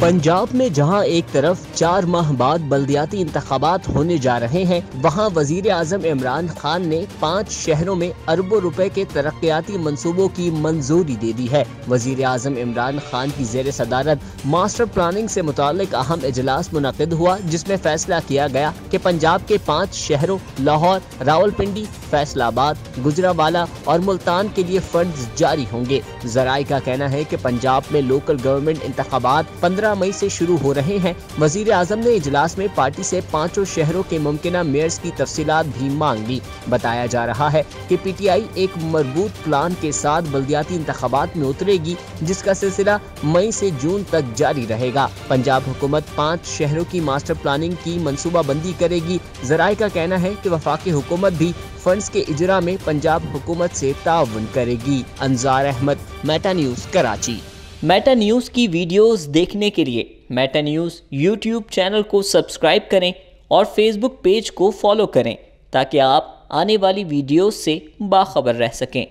पंजाब में जहां एक तरफ 4 माह बाद बल्दियाती इंतखाबात होने जा रहे हैं, वहां वजीर आजम इमरान खान ने 5 शहरों में अरबों रुपए के तरक्याती मंसूबों की मंजूरी दे दी है। वजीर आजम इमरान खान की जेर सदारत मास्टर प्लानिंग से मुतालिक अहम इजलास मुनक़िद हुआ, जिसमें फैसला किया गया कि पंजाब के 5 शहरों लाहौर, रावलपिंडी, फैसलाबाद, गुजरावाला और मुल्तान के लिए फंड्स जारी होंगे। ज़राए का कहना है कि पंजाब में लोकल गवर्नमेंट इंतखाबात 15 मई से शुरू हो रहे हैं। वजीर आजम ने इजलास में पार्टी से 5 शहरों के मुमकिना मेयर्स की तफसीलात भी मांग ली। बताया जा रहा है कि पीटीआई एक मरबूत प्लान के साथ बल्दियाती इंतखाबात में उतरेगी, जिसका सिलसिला मई से जून तक जारी रहेगा। पंजाब हुकूमत 5 शहरों की मास्टर प्लानिंग की मनसूबाबंदी करेगी। ज़राए का कहना है कि वफाकी हुकूमत भी फंड्स के इजरा में पंजाब हुकूमत से ताउन करेगी। Anzar Ahmed, Meta News, Karachi. Meta News की वीडियोस देखने के लिए मेटा न्यूज़ यूट्यूब चैनल को सब्सक्राइब करें और फेसबुक पेज को फॉलो करें ताकि आप आने वाली वीडियोस से बाखबर रह सकें।